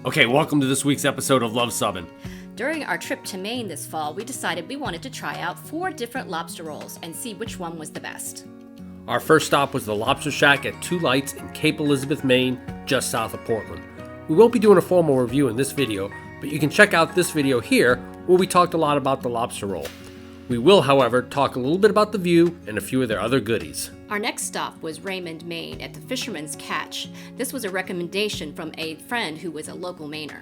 Okay, welcome to this week's episode of Luv Subbin. During our trip to Maine this fall, we decided we wanted to try out 4 different lobster rolls and see which one was the best. Our first stop was the Lobster Shack at 2 Lights in Cape Elizabeth, Maine, just south of Portland. We won't be doing a formal review in this video, but you can check out this video here where we talked a lot about the lobster roll. We will, however, talk a little bit about the view and a few of their other goodies. Our next stop was Raymond, Maine at the Fisherman's Catch. This was a recommendation from a friend who was a local Mainer.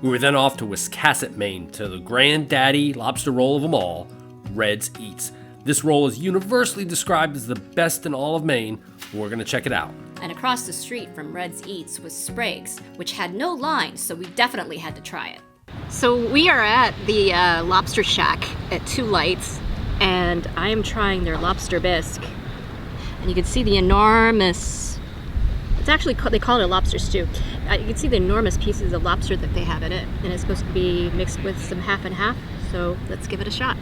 We were then off to Wiscasset, Maine, to the granddaddy lobster roll of them all, Red's Eats. This roll is universally described as the best in all of Maine. We're going to check it out. And across the street from Red's Eats was Sprague's, which had no line, so we definitely had to try it. So we are at the Lobster Shack at 2 Lights, and I am trying their lobster bisque. And you can see the enormous, it's actually, they call it a lobster stew. You can see the enormous pieces of lobster that they have in it, and it's supposed to be mixed with some half and half, so let's give it a shot.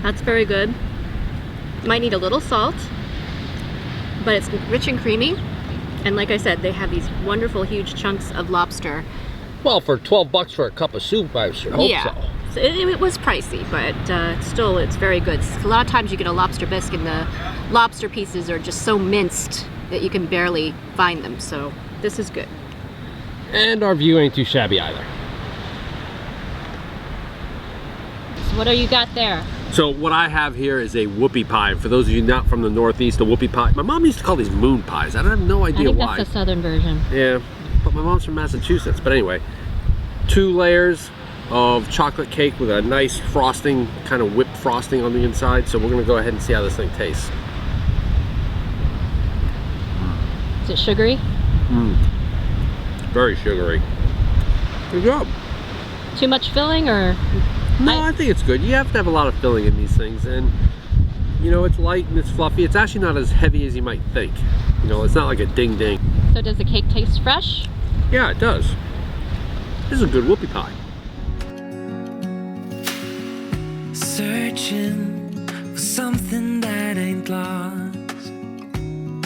That's very good. Might need a little salt, but it's rich and creamy. And like I said, they have these wonderful huge chunks of lobster. Well, for 12 bucks for a cup of soup, I should hope so. It was pricey, but still, it's very good. A lot of times you get a lobster bisque and the lobster pieces are just so minced that you can barely find them, so this is good. And our view ain't too shabby either. So what do you got there? So what I have here is a whoopie pie. For those of you not from the Northeast, a whoopie pie. My mom used to call these moon pies. I have no idea why. I think that's the southern version. Yeah, but my mom's from Massachusetts. But anyway, 2 layers of chocolate cake with a nice frosting, kind of whipped frosting on the inside. So we're gonna go ahead and see how this thing tastes. Is it sugary? Very sugary. Good job. Too much filling or? No, I think it's good. You have to have a lot of filling in these things, and you know, it's light and it's fluffy. It's actually not as heavy as you might think. You know, it's not like a ding ding. So does the cake taste fresh? Yeah, it does. This is a good whoopie pie. Searching for something that ain't lost.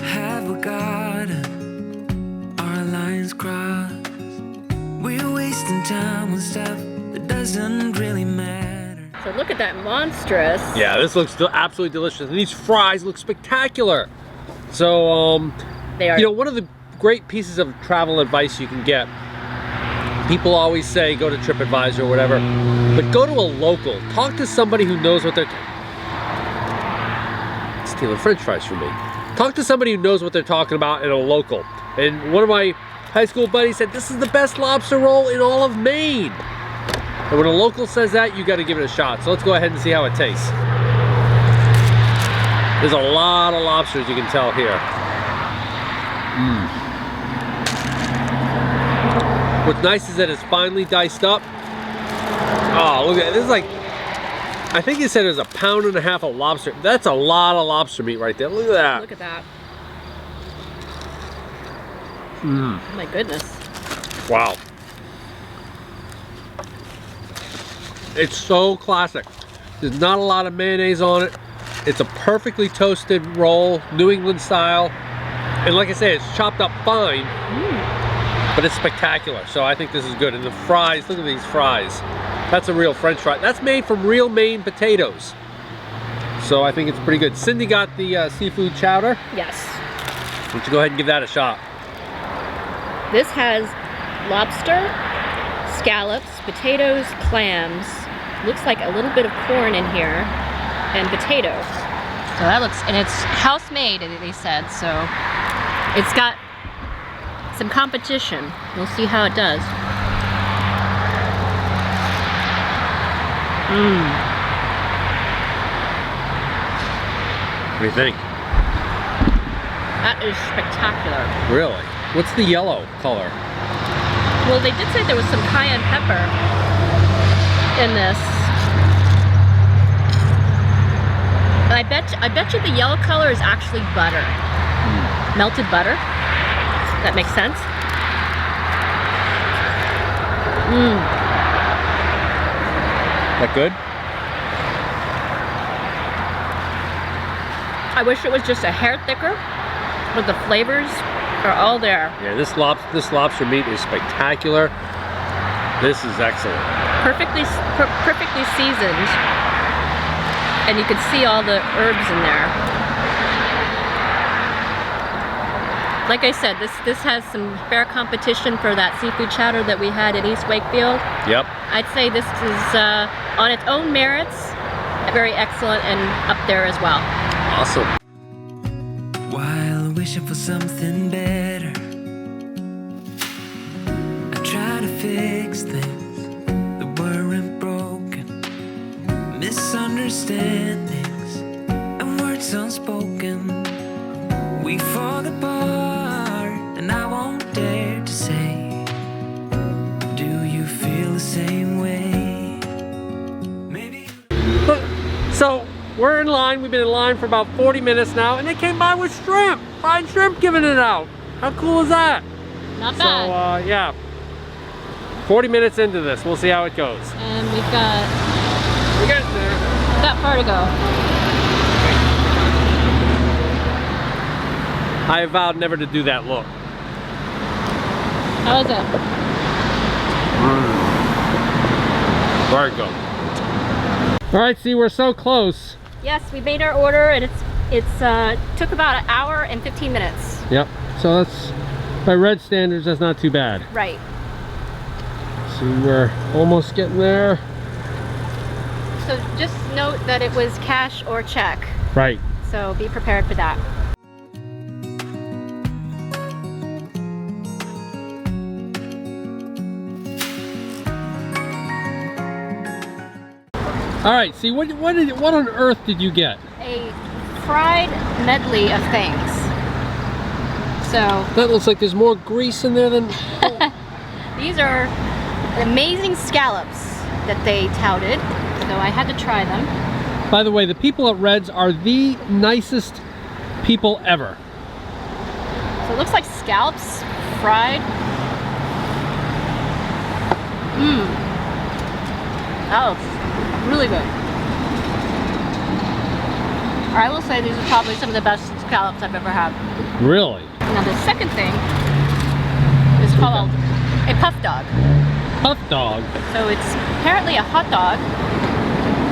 Have we got our lines crossed? We're wasting time on stuff that doesn't really matter. So look at that monstrous. Yeah, this looks absolutely delicious. And these fries look spectacular. So, They are. you know, one of the great pieces of travel advice you can get, people always say go to TripAdvisor or whatever, but go to a local. Talk to somebody who knows what they're stealing French fries from me. Talk to somebody who knows what they're talking about in a local. And one of my high school buddies said, this is the best lobster roll in all of Maine. And when a local says that, you got to give it a shot. So let's go ahead and see how it tastes. There's a lot of lobsters, you can tell here. What's nice is that it's finely diced up. Oh, look at it. This is like, I think you said there's 1.5 pounds of lobster. That's a lot of lobster meat right there. Look at that. Look at that. Oh my goodness. Wow. It's so classic. There's not a lot of mayonnaise on it. It's a perfectly toasted roll, New England style. And like I say, it's chopped up fine, but it's spectacular. So I think this is good. And the fries, look at these fries. That's a real French fry. That's made from real Maine potatoes. So I think it's pretty good. Cindy got the seafood chowder. Yes. Why don't you go ahead and give that a shot. This has lobster, scallops, potatoes, clams. Looks like a little bit of corn in here, and potato. So that looks, and it's house made, they said, so it's got some competition. We'll see how it does. What do you think? That is spectacular. Really? What's the yellow color? Well, they did say there was some cayenne pepper in this. I bet you the yellow color is actually butter. Melted butter. That makes sense. That good? I wish it was just a hair thicker, but the flavors are all there. Yeah, this lobster meat is spectacular. This is excellent. Perfectly seasoned, and you can see all the herbs in there. Like I said, this has some fair competition for that seafood chowder that we had at East Wakefield. Yep. I'd say this is on its own merits, very excellent and up there as well. Awesome. While wishing for something better, I try to fix things that weren't broken, misunderstandings and words unspoken. We fall apart, and I won't dare to say, do you feel the same way? Maybe. So we're in line. We've been in line for about 40 minutes now, and they came by with shrimp. Fried shrimp giving it out. How cool is that? Not bad. So yeah, 40 minutes into this, we'll see how it goes. And we've got We're getting there. that far to go. I vowed never to do that look. How is it? Very good. All right, see, we're so close. Yes, we made our order, and it's took about an hour and 15 minutes. Yep. So that's, by red standards, that's not too bad. Right. So we're almost getting there. So just note that it was cash or check. Right. So be prepared for that. All right. See, what on earth did you get? A fried medley of things. So That looks like there's more grease in there than. these are amazing scallops that they touted. So I had to try them. By the way, the people at Red's are the nicest people ever. So it looks like scallops fried. Oh, really good. I will say these are probably some of the best scallops I've ever had. Really? Now the second thing is called a puff dog. Puff dog. So it's apparently a hot dog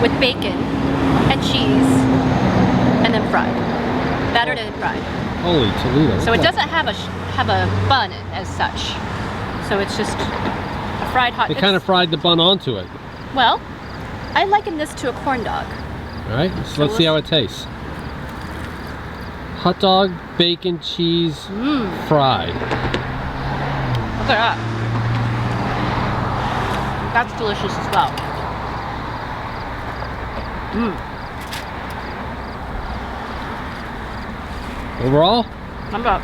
with bacon and cheese and then fried. Battered and fried. Holy Toledo. So it doesn't have a bun as such. So it's just a fried hot. They kind of fried the bun onto it. Well, I liken this to a corn dog. All right, so let's see how it tastes. Hot dog, bacon, cheese, fried. Look at that. That's delicious as well. Overall? I'm up.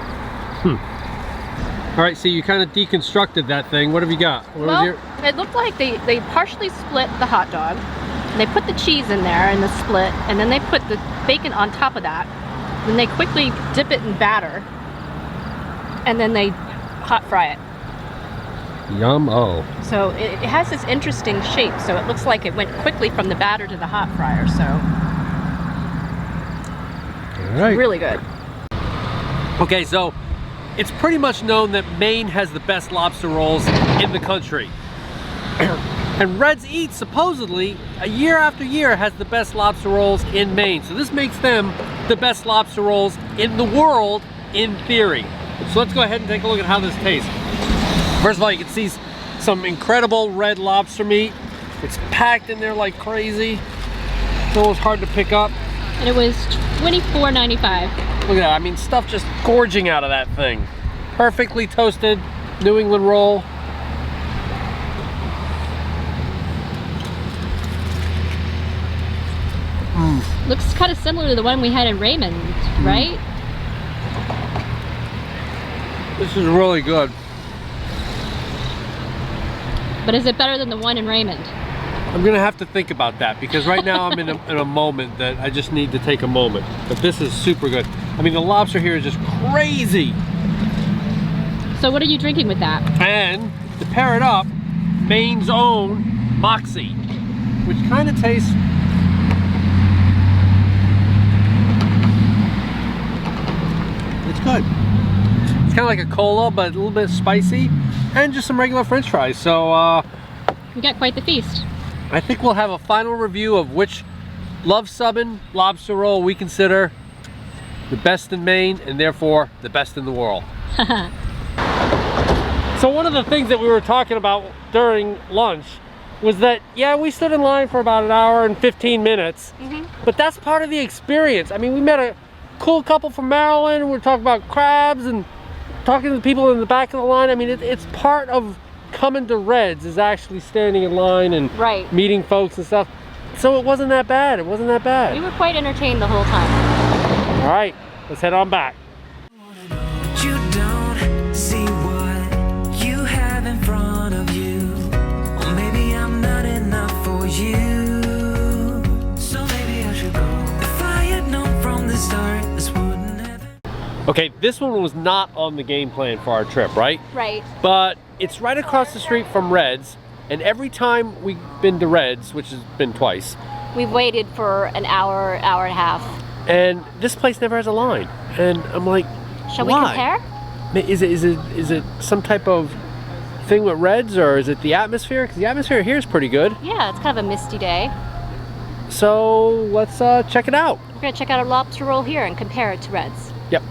All right, so you kind of deconstructed that thing. What have you got? What was Well, it looked like they partially split the hot dog. And they put the cheese in there in the split, and then they put the bacon on top of that. Then they quickly dip it in batter, and then they hot fry it. Yum-o. So it has this interesting shape, so it looks like it went quickly from the batter to the hot fryer, so All right. really good. Okay, so it's pretty much known that Maine has the best lobster rolls in the country. And Red's Eats, supposedly, year after year, has the best lobster rolls in Maine. So this makes them the best lobster rolls in the world, in theory. So let's go ahead and take a look at how this tastes. First of all, you can see some incredible red lobster meat. It's packed in there like crazy. It's almost hard to pick up. And it was $24.95. Look at that, I mean, stuff just gorging out of that thing. Perfectly toasted New England roll. Looks kind of similar to the one we had in Raymond, right? This is really good. But is it better than the one in Raymond? I'm gonna have to think about that because right now I'm in a moment that I just need to take a moment. But this is super good. I mean, the lobster here is just crazy. So what are you drinking with that? And to pair it up, Maine's own Moxie, which kind of tastes. It's good. It's kind of like a cola, but a little bit spicy, and just some regular French fries. So we got quite the feast. I think we'll have a final review of which Luv Subbin lobster roll we consider the best in Maine, and therefore the best in the world. So one of the things that we were talking about during lunch was that, yeah, we stood in line for about an hour and 15 minutes, but that's part of the experience. I mean, we met a cool couple from Maryland, and we're talking about crabs and talking to the people in the back of the line. I mean, it's part of coming to Red's, is actually standing in line and meeting folks and stuff. So it wasn't that bad. It wasn't that bad. We were quite entertained the whole time. All right, let's head on back. You don't see what you have in front of you. Or maybe I'm not enough for you. So maybe I should go. If I had known from the start, this wouldn't have. Okay, this one was not on the game plan for our trip, right? Right. But it's right across the street from Red's, and every time we've been to Red's, which has been twice, We've waited for an hour, hour and a half. and this place never has a line. And I'm like, Shall we why? compare? Is it some type of thing with Red's, or is it the atmosphere? Because the atmosphere here is pretty good. Yeah, it's kind of a misty day. So let's check it out. We're gonna check out a lobster roll here and compare it to Red's. Yep.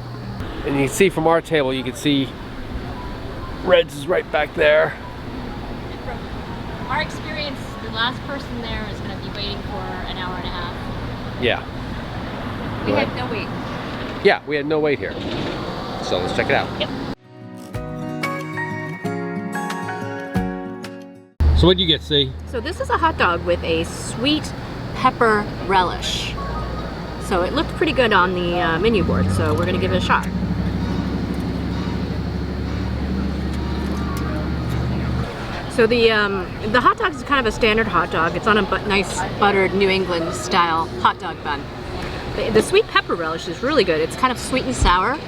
And you can see from our table, you can see Red's is right back there. From our experience, the last person there is gonna be waiting for an hour and a half. Yeah. We had no wait. Yeah, we had no wait here. So let's check it out. Yep. So what'd you get, C? So this is a hot dog with a sweet pepper relish. So it looked pretty good on the menu board, so we're gonna give it a shot. So the hot dog is kind of a standard hot dog. It's on a nice buttered New England style hot dog bun. The sweet pepper relish is really good. It's kind of sweet and sour,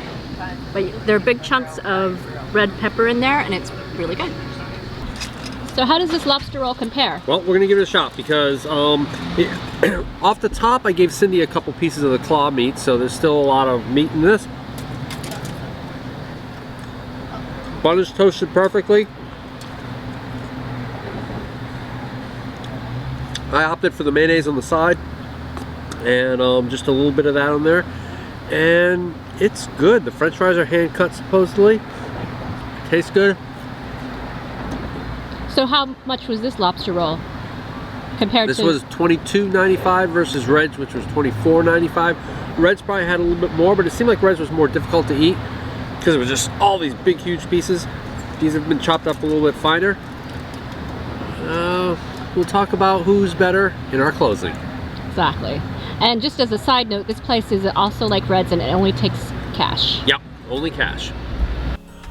but there are big chunks of red pepper in there, and it's really good. So how does this lobster roll compare? Well, we're gonna give it a shot because off the top, I gave Cindy a couple pieces of the claw meat, so there's still a lot of meat in this. Bun is toasted perfectly. I opted for the mayonnaise on the side, and just a little bit of that on there, and it's good. The French fries are hand cut supposedly. Tastes good. So how much was this lobster roll compared to? This was $22.95 versus Red's, which was $24.95. Red's probably had a little bit more, but it seemed like Red's was more difficult to eat because it was just all these big, huge pieces. These have been chopped up a little bit finer. We'll talk about who's better in our closing. Exactly. And just as a side note, this place is also like Red's, and it only takes cash. Yep, only cash.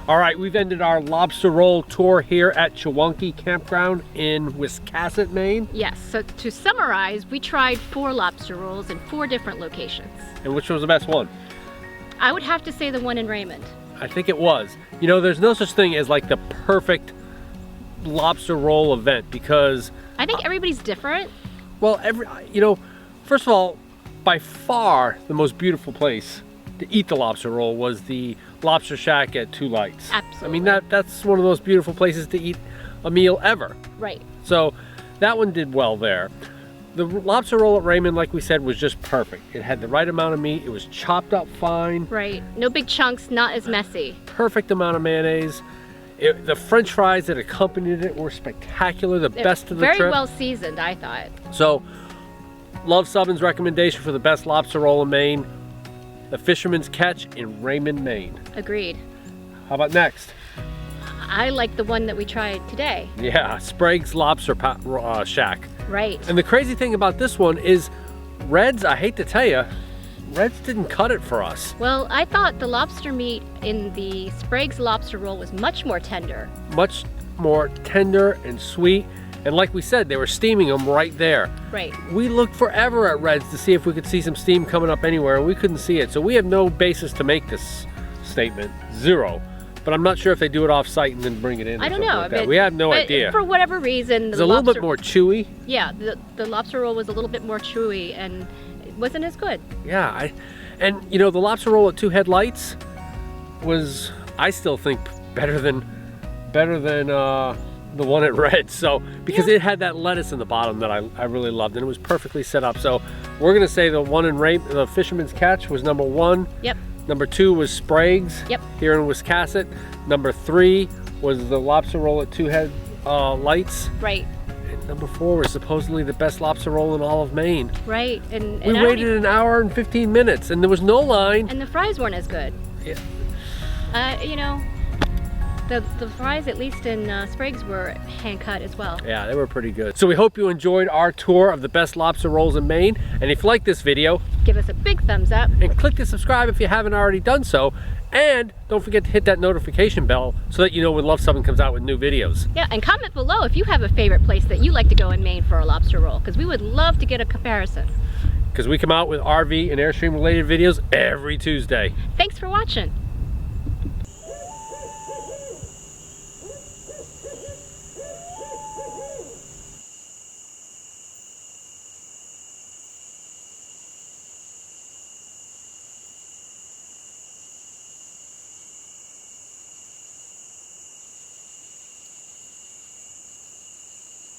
All right, we've ended our lobster roll tour here at Chewunky Campground in Wiscasset, Maine. Yes, so to summarize, we tried 4 lobster rolls in 4 different locations. And which was the best one? I would have to say the one in Raymond. I think it was. You know, there's no such thing as like the perfect lobster roll event because I think everybody's different. well, first of all, by far the most beautiful place to eat the lobster roll was the Lobster Shack at 2 Lights. Absolutely. I mean, that's one of the most beautiful places to eat a meal ever. Right. So that one did well there. The lobster roll at Raymond, like we said, was just perfect. It had the right amount of meat. It was chopped up fine. Right. No big chunks, not as messy. Perfect amount of mayonnaise. The French fries that accompanied it were spectacular. The best of the trip. Very well seasoned, I thought. So, Luv Subbin's recommendation for the best lobster roll in Maine, the Fisherman's Catch in Raymond, Maine. Agreed. How about next? I like the one that we tried today. Yeah, Sprague's Lobster Shack. Right. And the crazy thing about this one is Red's, I hate to tell you, Red's didn't cut it for us. Well, I thought the lobster meat in the Sprague's lobster roll was much more tender. Much more tender and sweet. And like we said, they were steaming them right there. Right. We looked forever at Red's to see if we could see some steam coming up anywhere, and we couldn't see it. So we have no basis to make this statement, 0. But I'm not sure if they do it off-site and then bring it in. I don't know. Like that. We have no idea. For whatever reason, it's a little bit more chewy. Yeah, the lobster roll was a little bit more chewy, and it wasn't as good. Yeah, and you know, the lobster roll at 2 Headlights, was, I still think, better than the one at Red. So because it had that lettuce in the bottom that I really loved, and it was perfectly set up. So we're gonna say the one in the Fisherman's Catch was number 1. Yep. Number 2 was Sprague's. Yep. Here in Wiscasset. Number 3 was the lobster roll at 2 Head Lights. Right. And number 4 was supposedly the best lobster roll in all of Maine. Right. And we waited an hour and 15 minutes, and there was no line. And the fries weren't as good. Yeah. You know, the fries, at least in Sprague's, were hand cut as well. Yeah, they were pretty good. So we hope you enjoyed our tour of the best lobster rolls in Maine. And if you like this video, give us a big thumbs up. And click the subscribe if you haven't already done so. And don't forget to hit that notification bell so that you know when Luv Subbin comes out with new videos. Yeah, and comment below if you have a favorite place that you like to go in Maine for a lobster roll, because we would love to get a comparison. Because we come out with RV and Airstream related videos every Tuesday. Thanks for watching.